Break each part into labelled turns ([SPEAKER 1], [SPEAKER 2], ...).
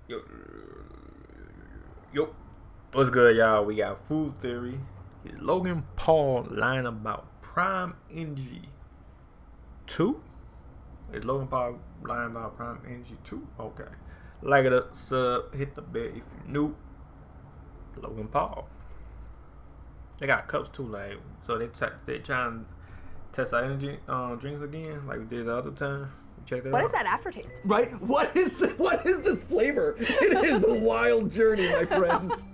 [SPEAKER 1] Yo, what's good, y'all? We got Food Theory. Is Logan Paul lying about Prime Energy 2? Is Logan Paul lying about Prime Energy 2? Okay. Like it up, sub, hit the bell if you're new. Logan Paul. They got cups too, like, so they trying to test our energy drinks again, like we did the other time. Check that out.
[SPEAKER 2] What is that aftertaste?
[SPEAKER 3] Right? What is this flavor? It is a wild journey, my friends.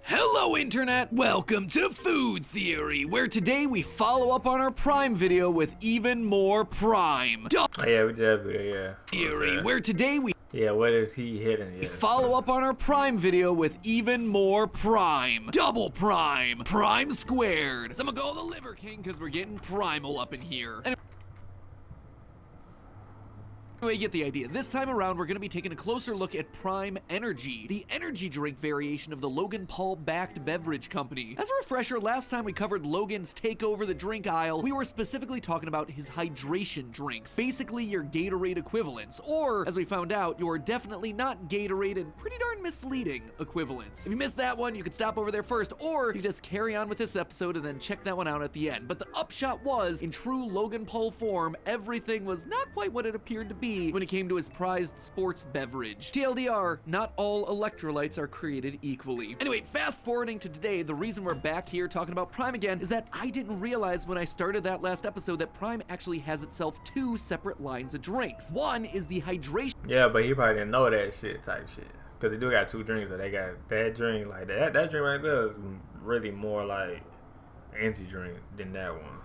[SPEAKER 4] Hello Internet, welcome to Food Theory, where today we follow up on our Prime video with even more Prime.
[SPEAKER 1] Oh yeah, we did that video, yeah.
[SPEAKER 4] Theory, where today we
[SPEAKER 1] what is he hitting? Yeah.
[SPEAKER 4] follow up on our Prime video with even more Prime. Double Prime, Prime squared. So I'm gonna go the Liver King because we're getting primal up in here. Anyway, you get the idea. This time around, we're going to be taking a closer look at Prime Energy, the energy drink variation of the Logan Paul-backed beverage company. As a refresher, last time we covered Logan's take over the drink aisle, we were specifically talking about his hydration drinks, basically your Gatorade equivalents, or, as we found out, your definitely not Gatorade and pretty darn misleading equivalents. If you missed that one, you could stop over there first, or you just carry on with this episode and then check that one out at the end. But the upshot was, in true Logan Paul form, everything was not quite what it appeared to be when it came to his prized sports beverage. TLDR, not all electrolytes are created equally. Anyway, fast forwarding to today, the reason we're back here talking about Prime again is that I didn't realize when I started that last episode that Prime actually has itself two separate lines of drinks. One is the hydration.
[SPEAKER 1] Yeah, but he probably didn't know that shit type shit. Cause they do got two drinks, so they got that drink like that. That drink right there is really more like energy drink than that one.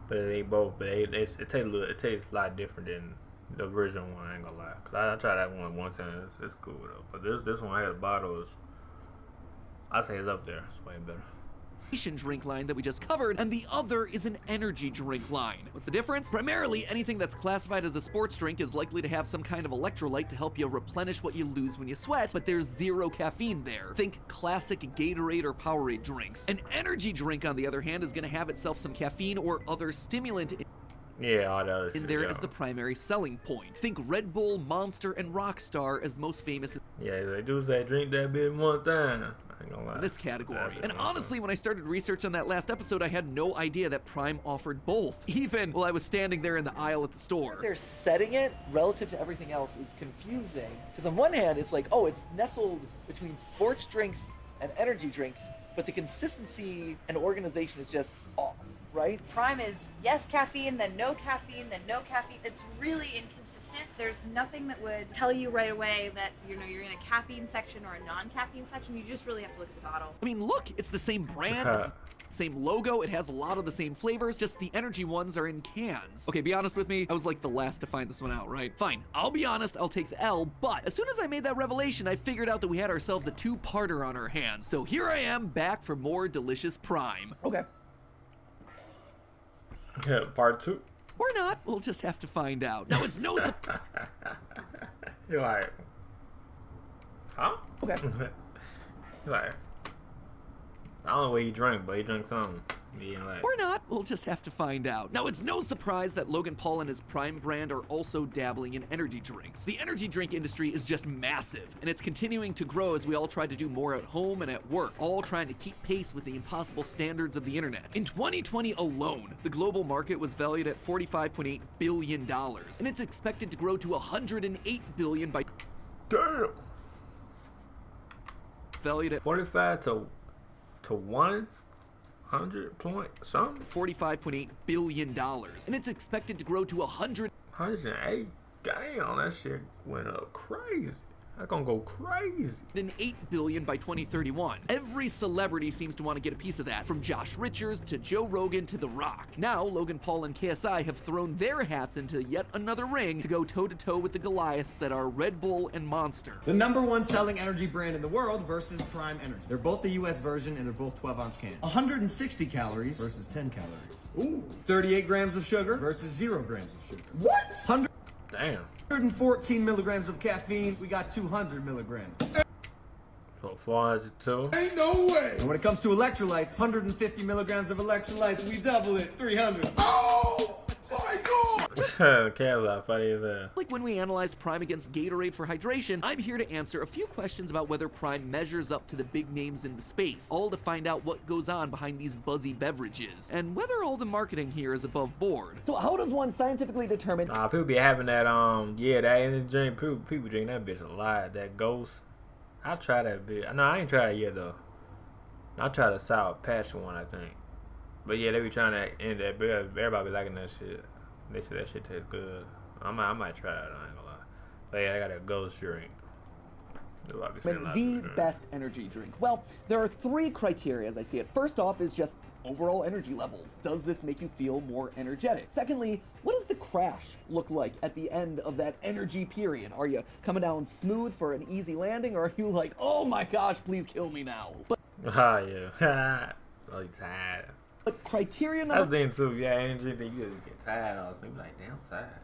[SPEAKER 1] But they both, but it tastes a lot different than the original one. I ain't gonna lie. Cause I tried that one time. It's cool though. But this one I had a bottle is, I say it's up there. It's way better.
[SPEAKER 4] Drink line that we just covered, and the other is an energy drink line. What's the difference? Primarily, anything that's classified as a sports drink is likely to have some kind of electrolyte to help you replenish what you lose when you sweat, but there's zero caffeine there. Think classic Gatorade or Powerade drinks. An energy drink, on the other hand, is gonna have itself some caffeine or other stimulant
[SPEAKER 1] all the other shit,
[SPEAKER 4] in there as the primary selling point. Think Red Bull, Monster, and Rockstar as the most famous.
[SPEAKER 1] Yeah, they do say drink that bit one time. I ain't gonna lie.
[SPEAKER 4] In this category. And honestly, when I started research on that last episode, I had no idea that Prime offered both, even while I was standing there in the aisle at the store.
[SPEAKER 3] They're setting it relative to everything else is confusing. Because on one hand, it's like, oh, it's nestled between sports drinks and energy drinks, but the consistency and organization is just off. Right?
[SPEAKER 2] Prime is yes caffeine, then no caffeine, then no caffeine. It's really inconsistent. There's nothing that would tell you right away that you're in a caffeine section or a non-caffeine section. You just really have to look at the bottle.
[SPEAKER 4] I mean, look, it's the same brand, it's the same logo, it has a lot of the same flavors, just the energy ones are in cans. Okay, be honest with me, I was like the last to find this one out, right? Fine, I'll be honest, I'll take the L, but as soon as I made that revelation, I figured out that we had ourselves a two-parter on our hands. So here I am, back for more delicious Prime.
[SPEAKER 3] Okay.
[SPEAKER 1] Yeah, part 2.
[SPEAKER 4] Or not, we'll just have to find out. Now, it's no surprise.
[SPEAKER 1] You're like, huh?
[SPEAKER 3] Okay.
[SPEAKER 1] You're like, I don't know what he drank, but he drank something. Like,
[SPEAKER 4] or not, we'll just have to find out. Now, it's no surprise that Logan Paul and his Prime brand are also dabbling in energy drinks. The energy drink industry is just massive, and it's continuing to grow as we all try to do more at home and at work, all trying to keep pace with the impossible standards of the internet. In 2020 alone, the global market was valued at $45.8 billion, and it's expected to grow to $108 billion by...
[SPEAKER 1] Damn!
[SPEAKER 4] Valued at
[SPEAKER 1] 45 to 100 point something?
[SPEAKER 4] $45.8 billion, and it's expected to grow to
[SPEAKER 1] 108. Damn, that shit went up crazy. That's gonna go crazy.
[SPEAKER 4] $8 billion by 2031. Every celebrity seems to want to get a piece of that, from Josh Richards to Joe Rogan to The Rock. Now, Logan Paul and KSI have thrown their hats into yet another ring to go toe-to-toe with the Goliaths that are Red Bull and Monster.
[SPEAKER 5] The #1 selling energy brand in the world versus Prime Energy. They're both the US version and they're both 12-ounce cans. 160 calories versus 10 calories. Ooh. 38 grams of sugar versus 0 grams of sugar. What?
[SPEAKER 1] Damn.
[SPEAKER 5] 114 milligrams of caffeine, we got 200 milligrams.
[SPEAKER 1] So 402?
[SPEAKER 5] Ain't no way! And when it comes to electrolytes, 150 milligrams of electrolytes, we double it, 300. Oh my God!
[SPEAKER 1] Cavs are funny as hell.
[SPEAKER 4] Like when we analyzed Prime against Gatorade for hydration, I'm here to answer a few questions about whether Prime measures up to the big names in the space, all to find out what goes on behind these buzzy beverages, and whether all the marketing here is above board.
[SPEAKER 3] So how does one scientifically determine?
[SPEAKER 1] Nah, people be having that that energy drink. People drink that bitch a lot. That Ghost. I try that bitch. No, I ain't tried it yet though. I tried the Sour Patch one, I think. But yeah, they be trying to end that. Everybody be liking that shit. They say that shit tastes good. I might try it. I ain't gonna lie. But yeah, I got a Ghost drink.
[SPEAKER 3] The best energy drink? Well, there are 3 criteria as I see it. First off is just overall energy levels. Does this make you feel more energetic? Secondly, what does the crash look like at the end of that energy period? Are you coming down smooth for an easy landing, or are you like, oh my gosh, please kill me now? But
[SPEAKER 1] yeah. Oh, you tired.
[SPEAKER 3] But criteria
[SPEAKER 1] That's
[SPEAKER 3] number
[SPEAKER 1] the thing too. Yeah, energy thing, you just get tired all of a sudden. You be like, damn, I'm tired.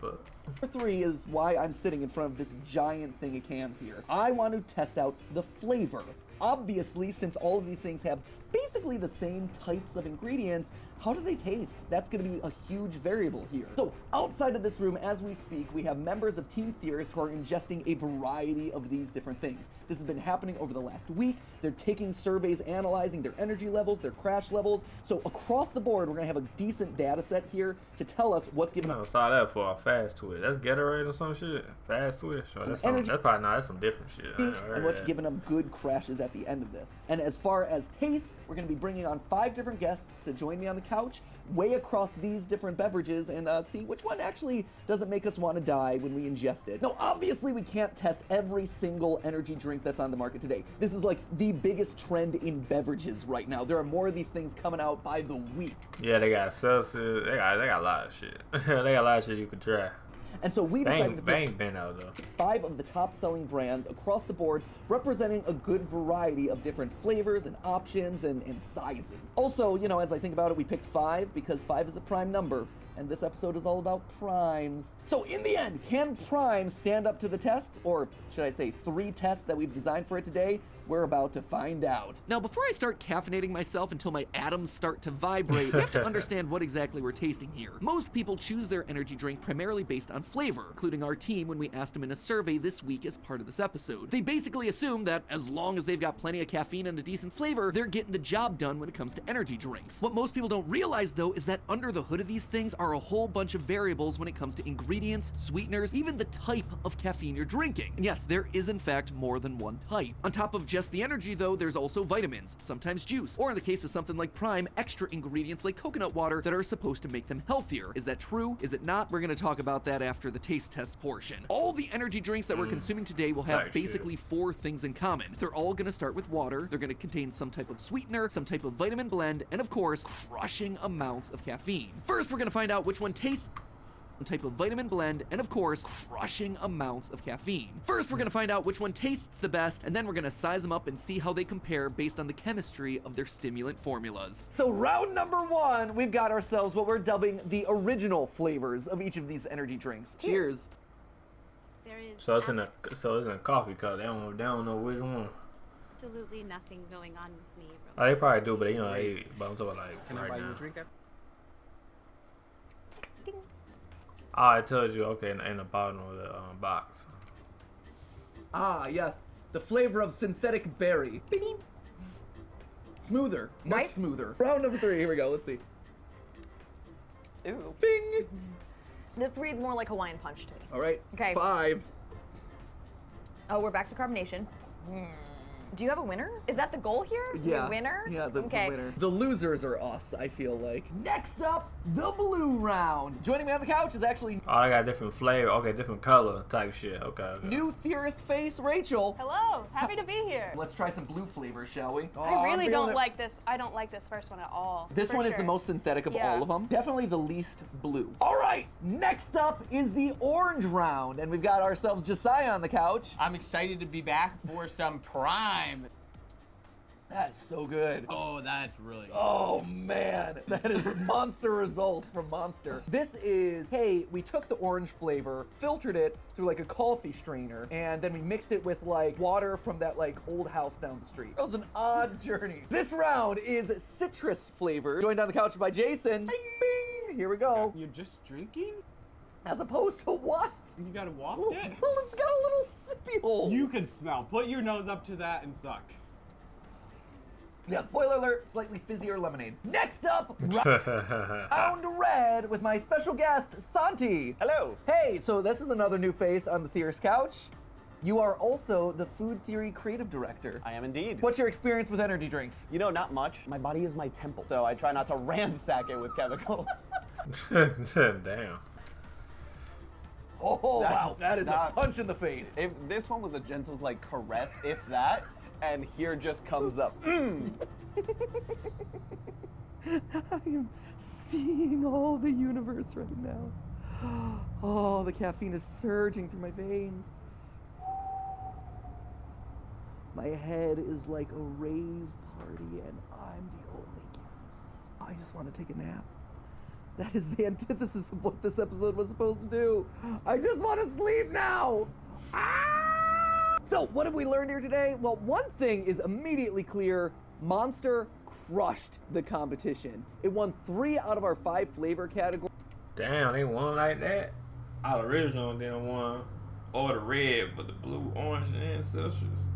[SPEAKER 1] Fuck.
[SPEAKER 3] Number 3 is why I'm sitting in front of this giant thing of cans here. I want to test out the flavor. Obviously, since all of these things have basically the same types of ingredients, how do they taste? That's going to be a huge variable here. So outside of this room, as we speak, we have members of Team Theorist who are ingesting a variety of these different things. This has been happening over the last week. They're taking surveys, analyzing their energy levels, their crash levels. So across the board, we're going to have a decent data set here to tell us what's giving
[SPEAKER 1] I saw that for a fast twitch. That's Gatorade or some shit. Fast twitch. Or that's probably that's some different shit.
[SPEAKER 3] And what's giving them good crashes at the end of this. And as far as taste, we're going to be bringing on 5 different guests to join me on the couch, weigh across these different beverages, and see which one actually doesn't make us want to die when we ingest it. Now, obviously, we can't test every single energy drink that's on the market today. This is like the biggest trend in beverages right now. There are more of these things coming out by the week.
[SPEAKER 1] Yeah, they got Celsius. They got a lot of shit. They got a lot of shit you could try.
[SPEAKER 3] And so we decided to pick
[SPEAKER 1] been out though.
[SPEAKER 3] 5 of the top selling brands across the board, representing a good variety of different flavors and options and sizes. Also, you know, as I think about it, we picked 5 because 5 is a prime number, and this episode is all about primes. So in the end, can Prime stand up to the test? Or should I say 3 tests that we've designed for it today? We're about to find out.
[SPEAKER 4] Now, before I start caffeinating myself until my atoms start to vibrate, we have to understand what exactly we're tasting here. Most people choose their energy drink primarily based on flavor, including our team when we asked them in a survey this week as part of this episode. They basically assume that as long as they've got plenty of caffeine and a decent flavor, they're getting the job done when it comes to energy drinks. What most people don't realize, though, is that under the hood of these things are a whole bunch of variables when it comes to ingredients, sweeteners, even the type of caffeine you're drinking. And yes, there is in fact more than one type. On top of just the energy, though, there's also vitamins, sometimes juice, or in the case of something like Prime, extra ingredients like coconut water that are supposed to make them healthier. Is that true? Is it not? We're going to talk about that after the taste test portion. All the energy drinks that we're consuming today will have basically 4 things in common. They're all going to start with water, they're going to contain some type of sweetener, some type of vitamin blend, and of course, crushing amounts of caffeine. First, we're going to find out which one tastes type of vitamin blend, and of course, crushing amounts of caffeine. First, we're going to find out which one tastes the best, and then we're going to size them up and see how they compare based on the chemistry of their stimulant formulas.
[SPEAKER 3] So round number 1, we've got ourselves what we're dubbing the original flavors of each of these energy drinks. Cheers.
[SPEAKER 2] There is
[SPEAKER 1] So it's in a coffee cup. They don't know which one.
[SPEAKER 2] absolutely nothing going on with me.
[SPEAKER 1] Oh, they probably do, but but I'm talking like
[SPEAKER 6] Can I
[SPEAKER 1] right
[SPEAKER 6] buy
[SPEAKER 1] now.
[SPEAKER 6] you a drink?
[SPEAKER 1] Oh, it tells you, okay, in the bottom of the box.
[SPEAKER 3] Ah, yes. The flavor of synthetic berry. Bing. Smoother. Much
[SPEAKER 2] Right?
[SPEAKER 3] smoother. Round number 3. Here we go. Let's see.
[SPEAKER 7] Ooh.
[SPEAKER 3] Bing.
[SPEAKER 7] This reads more like Hawaiian Punch to me.
[SPEAKER 3] All right.
[SPEAKER 7] Okay.
[SPEAKER 3] 5.
[SPEAKER 7] Oh, we're back to carbonation. Do you have a winner? Is that the goal here?
[SPEAKER 3] Yeah.
[SPEAKER 7] The winner?
[SPEAKER 3] Yeah, the
[SPEAKER 7] okay.
[SPEAKER 3] winner. The losers are us, I feel like. Next up, the blue round. Joining me on the couch is actually
[SPEAKER 1] Oh, I got different flavor. Okay, different color type shit. Okay.
[SPEAKER 3] new theorist face, Rachel.
[SPEAKER 8] Hello, happy to be here.
[SPEAKER 3] Let's try some blue flavor, shall we? Oh,
[SPEAKER 8] I
[SPEAKER 3] I'm
[SPEAKER 8] really
[SPEAKER 3] feeling
[SPEAKER 8] don't
[SPEAKER 3] it.
[SPEAKER 8] like this. I don't like this first one at all.
[SPEAKER 3] This
[SPEAKER 8] for
[SPEAKER 3] one is the
[SPEAKER 8] sure.
[SPEAKER 3] most synthetic of
[SPEAKER 8] Yeah.
[SPEAKER 3] all of them. Definitely the least blue. All right, next up is the orange round, and we've got ourselves Josiah on the couch.
[SPEAKER 6] I'm excited to be back for some Prime.
[SPEAKER 3] That is so good.
[SPEAKER 6] Oh, that's really good.
[SPEAKER 3] Oh man, that is monster results from Monster. This is, hey, we took the orange flavor, filtered it through like a coffee strainer, and then we mixed it with like water from that like old house down the street. It was an odd journey. This round is citrus flavor. Joined on the couch by Jason. Bing, bing. here we go.
[SPEAKER 9] You're just drinking?
[SPEAKER 3] As opposed to what?
[SPEAKER 9] You gotta waft
[SPEAKER 3] Well,
[SPEAKER 9] it?
[SPEAKER 3] well, it's got a little sippy hole.
[SPEAKER 9] You can smell. Put your nose up to that and suck.
[SPEAKER 3] Yeah, spoiler alert, slightly fizzier lemonade. Next up, round red with my special guest, Santi.
[SPEAKER 10] Hello.
[SPEAKER 3] Hey, so this is another new face on the Theorist Couch. You are also the Food Theory Creative Director.
[SPEAKER 10] I am indeed.
[SPEAKER 3] What's your experience with energy drinks?
[SPEAKER 10] You know, not much. My body is my temple, so I try not to ransack it with chemicals.
[SPEAKER 1] Damn.
[SPEAKER 3] Oh, wow, that is a punch in the face.
[SPEAKER 10] If this one was a gentle, like, caress, if that, and here just comes up.
[SPEAKER 3] I am seeing all the universe right now. Oh, the caffeine is surging through my veins. My head is like a rave party and I'm the only guest. I just want to take a nap. That is the antithesis of what this episode was supposed to do. I just want to sleep now. Ah! So what have we learned here today? Well, one thing is immediately clear. Monster crushed the competition. It won 3 out of our 5 flavor categories.
[SPEAKER 1] Damn, they won like that? Our original didn't won. Or the red, but the blue, orange, and citrus.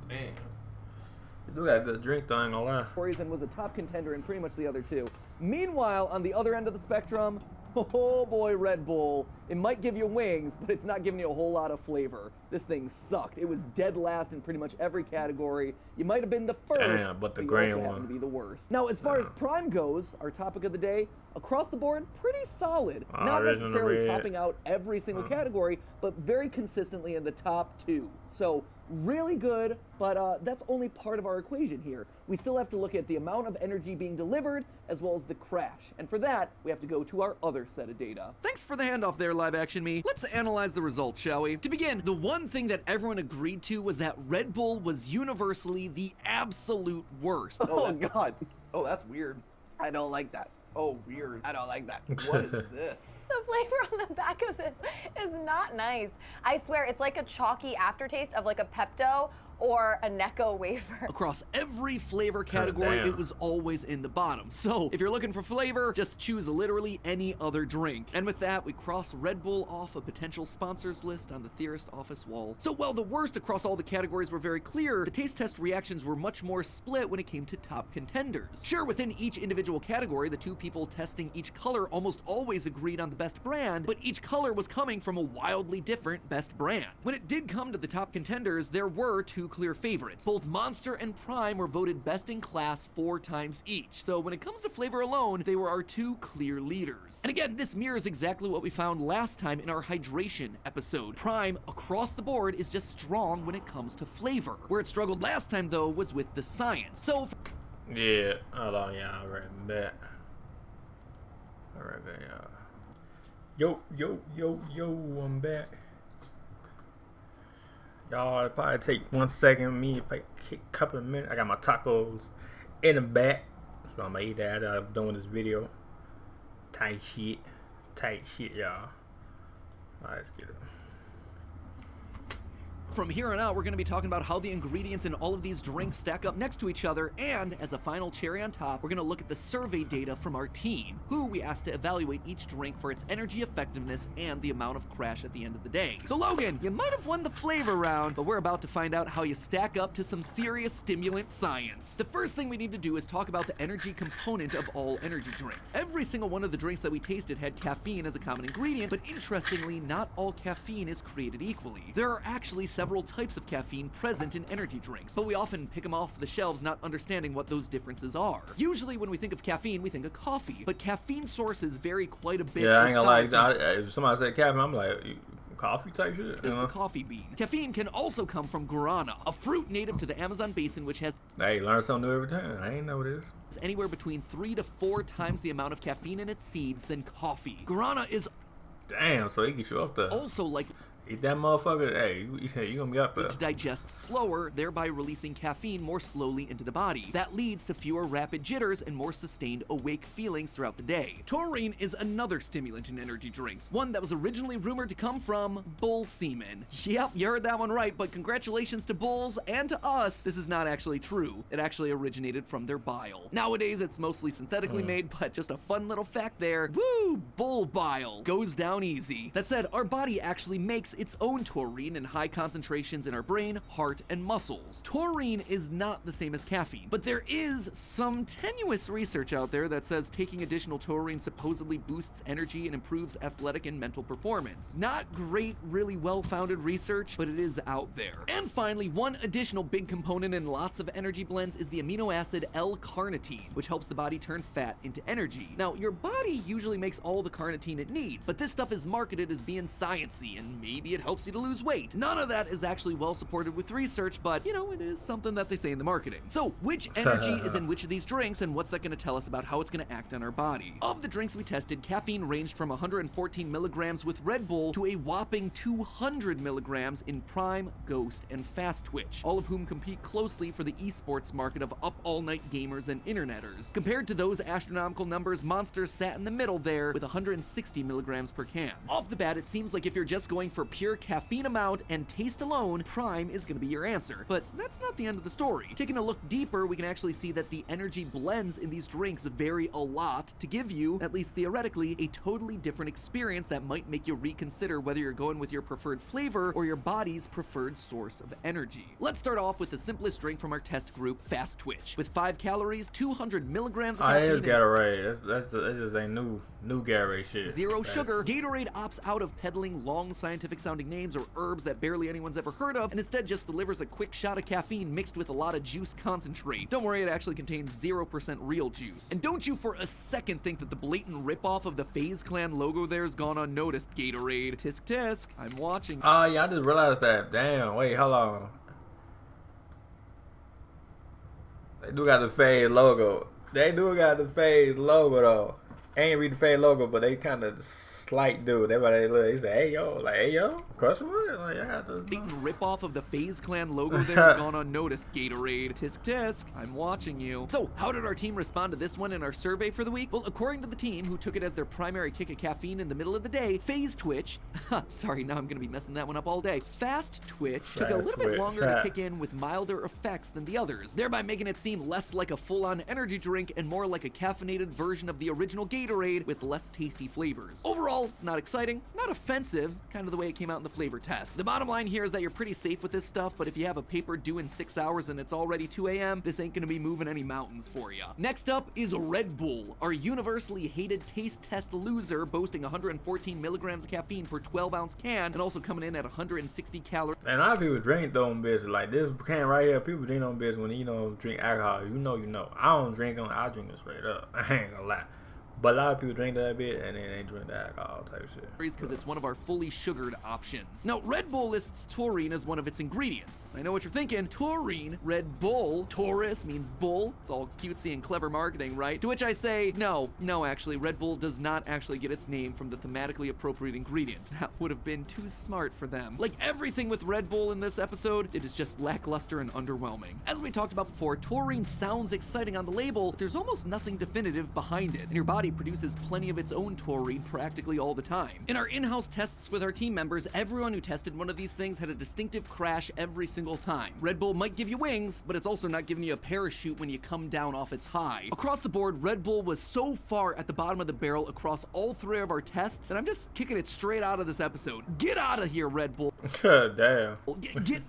[SPEAKER 1] Damn. You do got a good drink though, I ain't gonna lie.
[SPEAKER 3] And was a top contender in pretty much the other 2. Meanwhile, on the other end of the spectrum, oh boy, Red Bull. It might give you wings, but it's not giving you a whole lot of flavor. This thing sucked. It was dead last in pretty much every category. You might have been the first,
[SPEAKER 1] but the
[SPEAKER 3] you
[SPEAKER 1] green
[SPEAKER 3] also
[SPEAKER 1] one
[SPEAKER 3] happened to be the worst. Now, as far as Prime goes, our topic of the day, across the board, pretty solid. Not necessarily topping out every single category, but very consistently in the top 2. So, really good, but that's only part of our equation here. We still have to look at the amount of energy being delivered, as well as the crash. And for that, we have to go to our other set of data.
[SPEAKER 4] Thanks for the handoff there, Live Action Me. Let's analyze the results, shall we? To begin, the one thing that everyone agreed to was that Red Bull was universally the absolute worst.
[SPEAKER 10] Oh, God.
[SPEAKER 3] Oh, that's weird.
[SPEAKER 10] I don't like that.
[SPEAKER 3] Oh, weird.
[SPEAKER 10] I don't like that.
[SPEAKER 3] What is this?
[SPEAKER 7] The flavor on the back of this is not nice. I swear, it's like a chalky aftertaste of like a Pepto or a Necco wafer.
[SPEAKER 4] Across every flavor category, it was always in the bottom. So if you're looking for flavor, just choose literally any other drink. And with that, we cross Red Bull off a potential sponsors list on the Theorist office wall. So while the worst across all the categories were very clear, the taste test reactions were much more split when it came to top contenders. Sure, within each individual category, the 2 people testing each color almost always agreed on the best brand, but each color was coming from a wildly different best brand. When it did come to the top contenders, there were 2 clear favorites. Both Monster and Prime were voted best in class 4 times each. So when it comes to flavor alone, they were our 2 clear leaders. And again, this mirrors exactly what we found last time in our hydration episode. Prime across the board is just strong when it comes to flavor. Where it struggled last time though was with the science. So
[SPEAKER 1] yeah, hold on, yeah, alright, bet. Alright, y'all. Yo, I'm back. Y'all, it probably take 1 second, me, a couple of minutes. I got my tacos in the back, so I'm gonna eat that after I'm done with this video. Tight shit, y'all. Alright, let's get it.
[SPEAKER 4] From here on out, we're going to be talking about how the ingredients in all of these drinks stack up next to each other, and as a final cherry on top, we're going to look at the survey data from our team, who we asked to evaluate each drink for its energy effectiveness and the amount of crash at the end of the day. So Logan, you might have won the flavor round, but we're about to find out how you stack up to some serious stimulant science. The first thing we need to do is talk about the energy component of all energy drinks. Every single one of the drinks that we tasted had caffeine as a common ingredient, but interestingly, not all caffeine is created equally. There are actually several types of caffeine present in energy drinks, but we often pick them off the shelves not understanding what those differences are. Usually when we think of caffeine, we think of coffee, but caffeine sources vary quite a bit.
[SPEAKER 1] Yeah, I ain't gonna lie, if somebody said caffeine, I'm like, coffee type shit?
[SPEAKER 4] Just the coffee bean. Caffeine can also come from guarana, a fruit native to the Amazon basin which has
[SPEAKER 1] Hey, learn something new every time. I ain't know this.
[SPEAKER 4] Anywhere between 3 to 4 times the amount of caffeine in its seeds than coffee. Guarana is
[SPEAKER 1] damn, so it gets you up there.
[SPEAKER 4] Also like
[SPEAKER 1] Eat that motherfucker. Hey, you gonna be up there.
[SPEAKER 4] To digest slower, thereby releasing caffeine more slowly into the body. That leads to fewer rapid jitters and more sustained awake feelings throughout the day. Taurine is another stimulant in energy drinks, one that was originally rumored to come from bull semen. Yep, you heard that one right, but congratulations to bulls and to us, this is not actually true. It actually originated from their bile. Nowadays, it's mostly synthetically made, but just a fun little fact there. Woo! Bull bile goes down easy. That said, our body actually makes its own taurine in high concentrations in our brain, heart, and muscles. Taurine is not the same as caffeine, but there is some tenuous research out there that says taking additional taurine supposedly boosts energy and improves athletic and mental performance. Not great, really well-founded research, but it is out there. And finally, one additional big component in lots of energy blends is the amino acid L-carnitine, which helps the body turn fat into energy. Now, your body usually makes all the carnitine it needs, but this stuff is marketed as being sciencey, and maybe it helps you to lose weight. None of that is actually well supported with research, but you know, it is something that they say in the marketing. So, which energy is in which of these drinks, and what's that going to tell us about how it's going to act on our body? Of the drinks we tested, caffeine ranged from 114 milligrams with Red Bull to a whopping 200 milligrams in Prime, Ghost, and Fast Twitch, all of whom compete closely for the esports market of up-all-night gamers and interneters. Compared to those astronomical numbers, Monster sat in the middle there with 160 milligrams per can. Off the bat, it seems like if you're just going for pure caffeine amount and taste alone, Prime is going to be your answer. But that's not the end of the story. Taking a look deeper, we can actually see that the energy blends in these drinks vary a lot to give you, at least theoretically, a totally different experience that might make you reconsider whether you're going with your preferred flavor or your body's preferred source of energy. Let's start off with the simplest drink from our test group, Fast Twitch. With 5 calories, 200 milligrams of caffeine,
[SPEAKER 1] I just Gatorade. That's just a new Gatorade shit.
[SPEAKER 4] 0 sugar. Gatorade opts out of peddling long scientific sounding names or herbs that barely anyone's ever heard of, and instead just delivers a quick shot of caffeine mixed with a lot of juice concentrate. Don't worry, it actually contains 0% real juice. And don't you for a second think that the blatant ripoff of the FaZe Clan logo there has gone unnoticed, Gatorade. Tisk tisk, I'm watching.
[SPEAKER 1] Oh yeah, I just realized that. Damn, wait, hold on. They do got the FaZe logo. They do got the FaZe logo though. I ain't read the FaZe logo, but they kind of slight dude. Everybody look, he said, hey yo, like hey yo, question mark? Like I got the
[SPEAKER 4] blatant ripoff of the FaZe Clan logo there has gone unnoticed, Gatorade. Tisk tisk, I'm watching you. So, how did our team respond to this one in our survey for the week? Well, according to the team, who took it as their primary kick of caffeine in the middle of the day, Phase Twitch, sorry, now I'm gonna be messing that one up all day. Fast Twitch took a little bit longer to kick in with milder effects than the others, thereby making it seem less like a full-on energy drink and more like a caffeinated version of the original Gatorade with less tasty flavors. Overall, it's not exciting, not offensive, kind of the way it came out in the flavor test. The bottom line here is that you're pretty safe with this stuff, but if you have a paper due in 6 hours and it's already 2 a.m., this ain't gonna be moving any mountains for you. Next up is Red Bull, our universally hated taste test loser, boasting 114 milligrams of caffeine per 12-ounce can, and also coming in at 160 calories.
[SPEAKER 1] And a lot of people drink them bitches. Like this can right here, people drink them bitches when you drink alcohol. You know. I don't drink them, I drink them straight up. I ain't gonna lie. But a lot of people drink that bit and then they drink the alcohol type shit.
[SPEAKER 4] Because it's one of our fully sugared options. Now, Red Bull lists taurine as one of its ingredients. I know what you're thinking. Taurine, Red Bull, Taurus means bull. It's all cutesy and clever marketing, right? To which I say, no, actually, Red Bull does not actually get its name from the thematically appropriate ingredient. That would have been too smart for them. Like everything with Red Bull in this episode, it is just lackluster and underwhelming. As we talked about before, taurine sounds exciting on the label, but there's almost nothing definitive behind it, and your body produces plenty of its own taurine practically all the time. In our in-house tests with our team members, everyone who tested one of these things had a distinctive crash every single time. Red Bull might give you wings, but it's also not giving you a parachute when you come down off its high. Across the board, Red Bull was so far at the bottom of the barrel across all 3 of our tests that I'm just kicking it straight out of this episode. Get out of here, Red Bull.
[SPEAKER 1] Damn.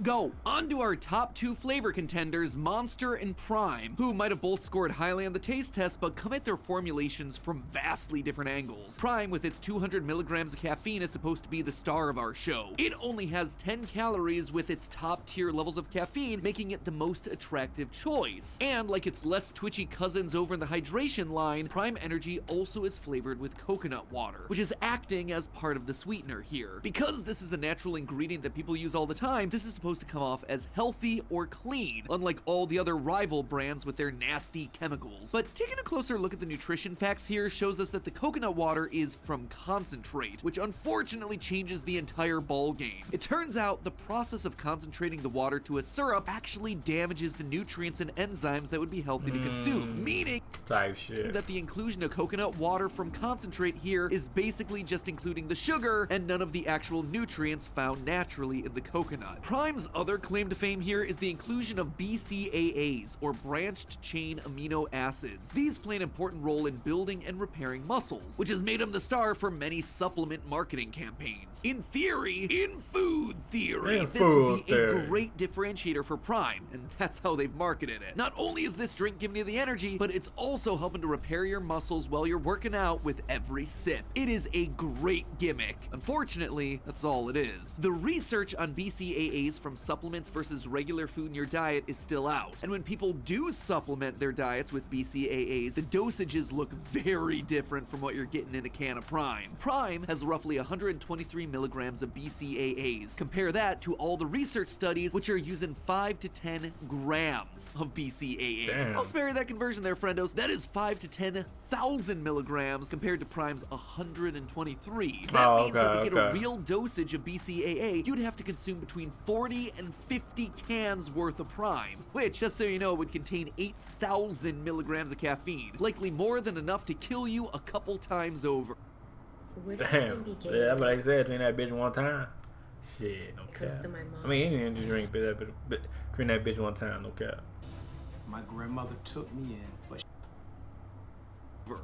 [SPEAKER 4] Go. On to our top 2 flavor contenders, Monster and Prime, who might have both scored highly on the taste test, but come at their formulations from vastly different angles. Prime, with its 200 milligrams of caffeine, is supposed to be the star of our show. It only has 10 calories with its top tier levels of caffeine, making it the most attractive choice. And like its less twitchy cousins over in the hydration line, Prime Energy also is flavored with coconut water, which is acting as part of the sweetener here. Because this is a natural ingredient that people use all the time, this is supposed to come off as healthy or clean, unlike all the other rival brands with their nasty chemicals. But taking a closer look at the nutrition facts here, here shows us that the coconut water is from concentrate, which unfortunately changes the entire ball game. It turns out the process of concentrating the water to a syrup actually damages the nutrients and enzymes that would be healthy to consume, meaning
[SPEAKER 1] type shit
[SPEAKER 4] that the inclusion of coconut water from concentrate here is basically just including the sugar and none of the actual nutrients found naturally in the coconut. Prime's other claim to fame here is the inclusion of BCAAs, or branched chain amino acids. These play an important role in building and repairing muscles, which has made them the star for many supplement marketing campaigns. In theory, in food theory, this would be a great differentiator for Prime, and that's how they've marketed it. Not only is this drink giving you the energy, but it's also helping to repair your muscles while you're working out with every sip. It is a great gimmick. Unfortunately, that's all it is. The research on BCAAs from supplements versus regular food in your diet is still out, and when people do supplement their diets with BCAAs, the dosages look very different from what you're getting in a can of Prime. Prime has roughly 123 milligrams of BCAAs. Compare that to all the research studies, which are using 5 to 10 grams of BCAAs.
[SPEAKER 1] Damn.
[SPEAKER 4] I'll spare you that conversion there, friendos. That is 5 to 10,000 milligrams compared to Prime's 123. That means that to get a real dosage of BCAA, you'd have to consume between 40 and 50 cans worth of Prime, which, just so you know, would contain 8,000 milligrams of caffeine, likely more than enough to kill you a couple times over.
[SPEAKER 1] Damn. Yeah, but like I said, drink that bitch one time. Shit, no cap. I mean, any energy drink, but drink that bitch one time, no cap.
[SPEAKER 11] My grandmother took me in, but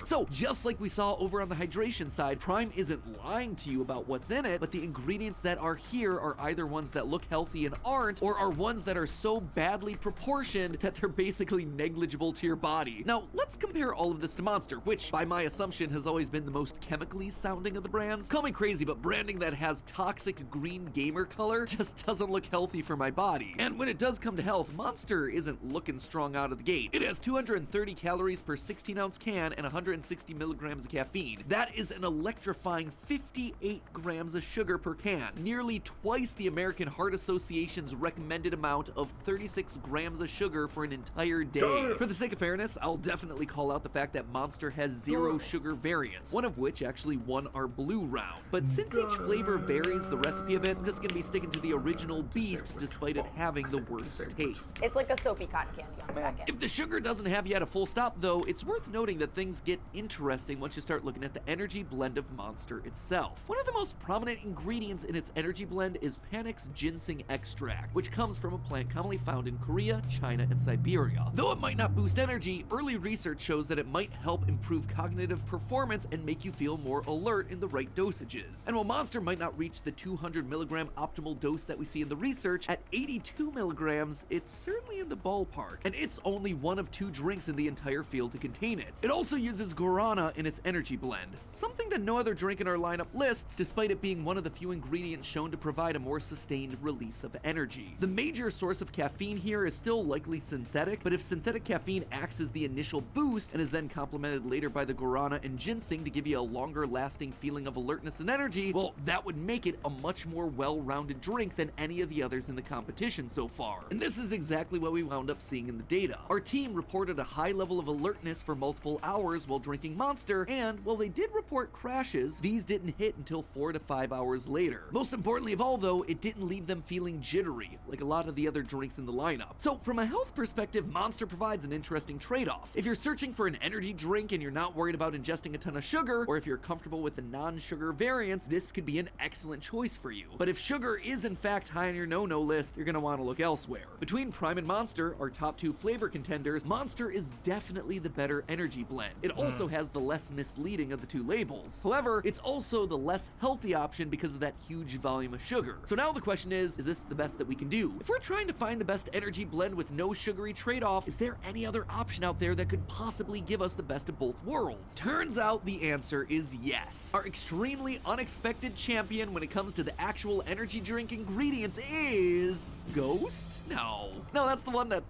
[SPEAKER 4] So, just like we saw over on the hydration side, Prime isn't lying to you about what's in it, but the ingredients that are here are either ones that look healthy and aren't, or are ones that are so badly proportioned that they're basically negligible to your body. Now, let's compare all of this to Monster, which, by my assumption, has always been the most chemically sounding of the brands. Call me crazy, but branding that has toxic green gamer color just doesn't look healthy for my body. And when it does come to health, Monster isn't looking strong out of the gate. It has 230 calories per 16-ounce can and 160 milligrams of caffeine. That is an electrifying 58 grams of sugar per can, nearly twice the American Heart Association's recommended amount of 36 grams of sugar for an entire day. For the sake of fairness, I'll definitely call out the fact that Monster has 0 sugar variants, one of which actually won our blue round. But since each flavor varies the recipe a bit, I'm just gonna be sticking to the original beast despite it having the worst taste.
[SPEAKER 7] It's like a soapy cotton candy on the back end.
[SPEAKER 4] If the sugar doesn't have you at a full stop though, it's worth noting that things get interesting once you start looking at the energy blend of Monster itself. One of the most prominent ingredients in its energy blend is Panic's ginseng extract, which comes from a plant commonly found in Korea, China, and Siberia. Though it might not boost energy, early research shows that it might help improve cognitive performance and make you feel more alert in the right dosages. And while Monster might not reach the 200 milligram optimal dose that we see in the research, at 82 milligrams, it's certainly in the ballpark. And it's only one of 2 drinks in the entire field to contain it. It also uses guarana in its energy blend, something that no other drink in our lineup lists, despite it being one of the few ingredients shown to provide a more sustained release of energy. The major source of caffeine here is still likely synthetic, but if synthetic caffeine acts as the initial boost and is then complemented later by the guarana and ginseng to give you a longer lasting feeling of alertness and energy, well, that would make it a much more well-rounded drink than any of the others in the competition so far. And this is exactly what we wound up seeing in the data. Our team reported a high level of alertness for multiple hours while drinking Monster, and while they did report crashes, these didn't hit until 4 to 5 hours later. Most importantly of all though, it didn't leave them feeling jittery, like a lot of the other drinks in the lineup. So from a health perspective, Monster provides an interesting trade-off. If you're searching for an energy drink and you're not worried about ingesting a ton of sugar, or if you're comfortable with the non-sugar variants, this could be an excellent choice for you. But if sugar is in fact high on your no-no list, you're gonna want to look elsewhere. Between Prime and Monster, our top 2 flavor contenders, Monster is definitely the better energy blend. It also has the less misleading of the 2 labels. However, it's also the less healthy option because of that huge volume of sugar. So now the question is this the best that we can do? If we're trying to find the best energy blend with no sugary trade-off, is there any other option out there that could possibly give us the best of both worlds? Turns out the answer is yes. Our extremely unexpected champion when it comes to the actual energy drink ingredients is Ghost? No, that's the one that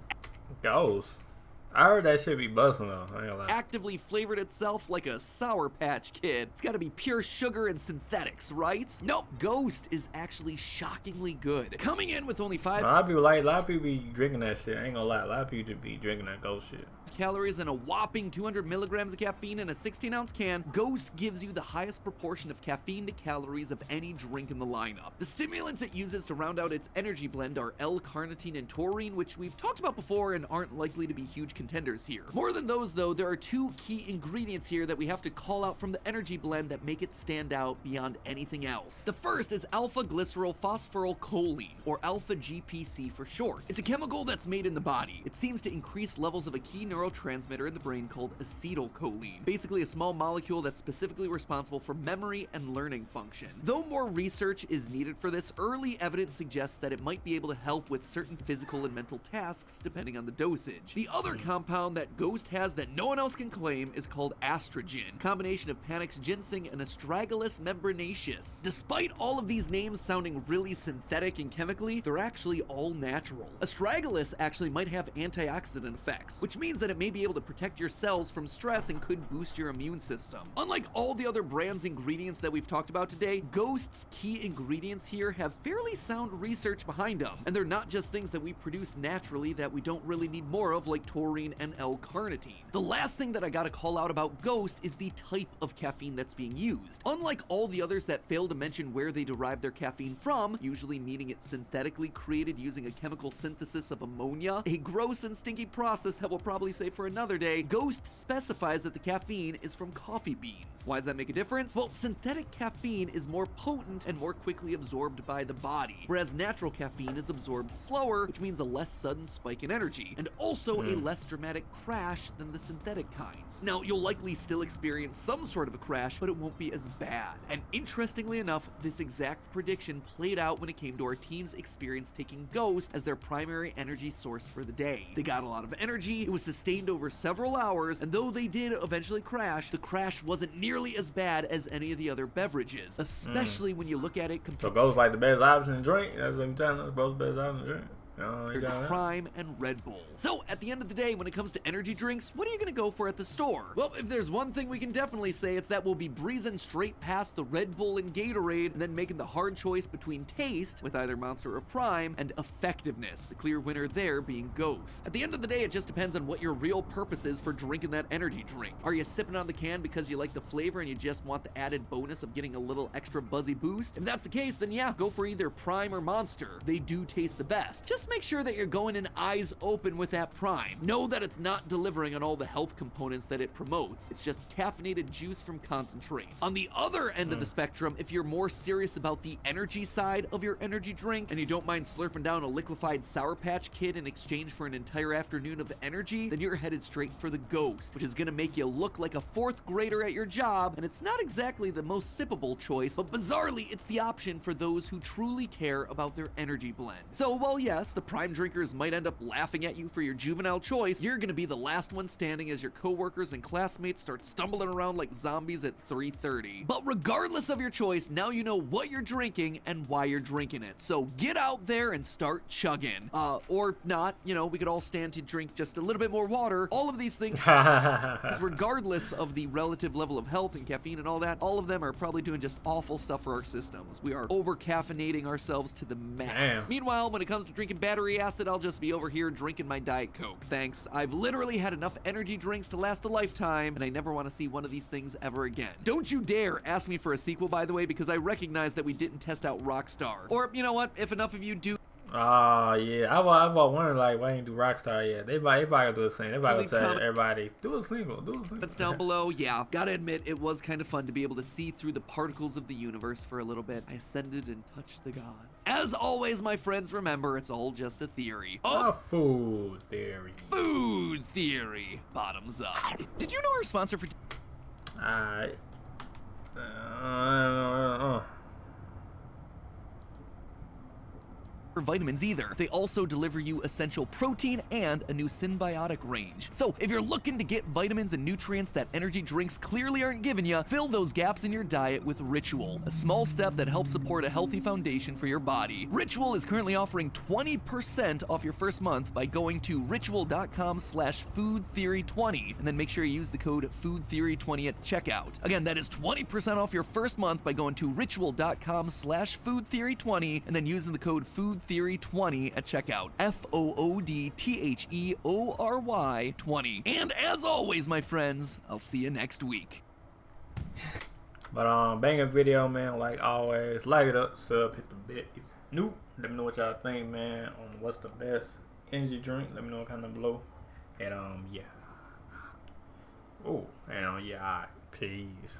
[SPEAKER 1] Ghost. I heard that shit be busting though. I ain't gonna lie.
[SPEAKER 4] Actively flavored itself like a Sour Patch Kid. It's gotta be pure sugar and synthetics, right? Nope, Ghost is actually shockingly good. Coming in with only 5
[SPEAKER 1] A lot of people be drinking that shit. I ain't gonna lie. A lot of people be drinking that Ghost shit.
[SPEAKER 4] calories and a whopping 200 milligrams of caffeine in a 16-ounce can, Ghost gives you the highest proportion of caffeine to calories of any drink in the lineup. The stimulants it uses to round out its energy blend are L-carnitine and taurine, which we've talked about before and aren't likely to be huge contenders here. More than those though, there are 2 key ingredients here that we have to call out from the energy blend that make it stand out beyond anything else. The first is alpha-glycerol phosphorylcholine, or alpha-GPC for short. It's a chemical that's made in the body. It seems to increase levels of a key neurotransmitter in the brain called acetylcholine, basically a small molecule that's specifically responsible for memory and learning function. Though more research is needed for this, early evidence suggests that it might be able to help with certain physical and mental tasks depending on the dosage. The other compound that Ghost has that no one else can claim is called astrogen, combination of Panax ginseng and Astragalus membranaceus. Despite all of these names sounding really synthetic and chemically, they're actually all natural. Astragalus actually might have antioxidant effects, which means that it may be able to protect your cells from stress and could boost your immune system. Unlike all the other brands' ingredients that we've talked about today, Ghost's key ingredients here have fairly sound research behind them, and they're not just things that we produce naturally that we don't really need more of, like taurine and L-carnitine. The last thing that I gotta call out about Ghost is the type of caffeine that's being used. Unlike all the others that fail to mention where they derive their caffeine from, usually meaning it's synthetically created using a chemical synthesis of ammonia, a gross and stinky process that we'll probably save for another day, Ghost specifies that the caffeine is from coffee beans. Why does that make a difference? Well, synthetic caffeine is more potent and more quickly absorbed by the body, whereas natural caffeine is absorbed slower, which means a less sudden spike in energy, and also a less dramatic crash than the synthetic kinds. Now, you'll likely still experience some sort of a crash, but it won't be as bad. And interestingly enough, this exact prediction played out when it came to our team's experience taking Ghost as their primary energy source for the day. They got a lot of energy, it was sustained over several hours, and though they did eventually crash, the crash wasn't nearly as bad as any of the other beverages, especially when you look at it
[SPEAKER 1] So Ghost like the best option to drink? That's what I'm telling us. Ghost the best option to drink?
[SPEAKER 4] Prime and Red Bull. So at the end of the day, when it comes to energy drinks, what are you gonna go for at the store? Well, if there's one thing we can definitely say, it's that we'll be breezing straight past the Red Bull and Gatorade and then making the hard choice between taste, with either Monster or Prime, and effectiveness, the clear winner there being Ghost. At the end of the day, it just depends on what your real purpose is for drinking that energy drink. Are you sipping on the can because you like the flavor and you just want the added bonus of getting a little extra buzzy boost? If that's the case, then yeah, go for either Prime or Monster. They do taste the best. Just make sure that you're going in eyes open with that Prime. Know that it's not delivering on all the health components that it promotes. It's just caffeinated juice from concentrate. On the other end of the spectrum, if you're more serious about the energy side of your energy drink and you don't mind slurping down a liquefied Sour Patch Kid in exchange for an entire afternoon of energy, then you're headed straight for the Ghost, which is gonna make you look like a 4th grader at your job, and it's not exactly the most sippable choice, but bizarrely, it's the option for those who truly care about their energy blend. So while yes, the Prime drinkers might end up laughing at you for your juvenile choice, you're gonna be the last one standing as your coworkers and classmates start stumbling around like zombies at 3:30. But regardless of your choice, now you know what you're drinking and why you're drinking it. So get out there and start chugging. Or not, you know, we could all stand to drink just a little bit more water. All of these things, regardless of the relative level of health and caffeine and all that, all of them are probably doing just awful stuff for our systems. We are over-caffeinating ourselves to the max. Meanwhile, when it comes to drinking battery acid, I'll just be over here drinking my Diet Coke. Thanks. I've literally had enough energy drinks to last a lifetime, and I never want to see one of these things ever again. Don't you dare ask me for a sequel, by the way, because I recognize that we didn't test out Rockstar. Or, you know what, if enough of you do...
[SPEAKER 1] Oh, yeah. I've wondered, like, why didn't do Rockstar yet? They probably gonna do the same. They probably gonna tell everybody, do a single.
[SPEAKER 4] That's down below. Yeah, gotta admit, it was kind of fun to be able to see through the particles of the universe for a little bit. I ascended and touched the gods. As always, my friends, remember, it's all just a theory.
[SPEAKER 1] A food theory.
[SPEAKER 4] Food theory. Bottoms up. Did you know our sponsor for...
[SPEAKER 1] Alright.
[SPEAKER 4] vitamins either. They also deliver you essential protein and a new symbiotic range. So if you're looking to get vitamins and nutrients that energy drinks clearly aren't giving you, fill those gaps in your diet with Ritual, a small step that helps support a healthy foundation for your body. Ritual is currently offering 20% off your first month by going to ritual.com/foodtheory20 and then make sure you use the code foodtheory20 at checkout. Again, that is 20% off your first month by going to ritual.com/foodtheory20 and then using the code foodtheory20 at checkout. FOODTHEORY 20. And as always, my friends, I'll see you next week.
[SPEAKER 1] But banging video, man. Like always, like it up, sub, hit the bell if you're new. Let me know what y'all think, man, on what's the best energy drink. Let me know kind of below. And yeah. Oh, and yeah, alright, peace.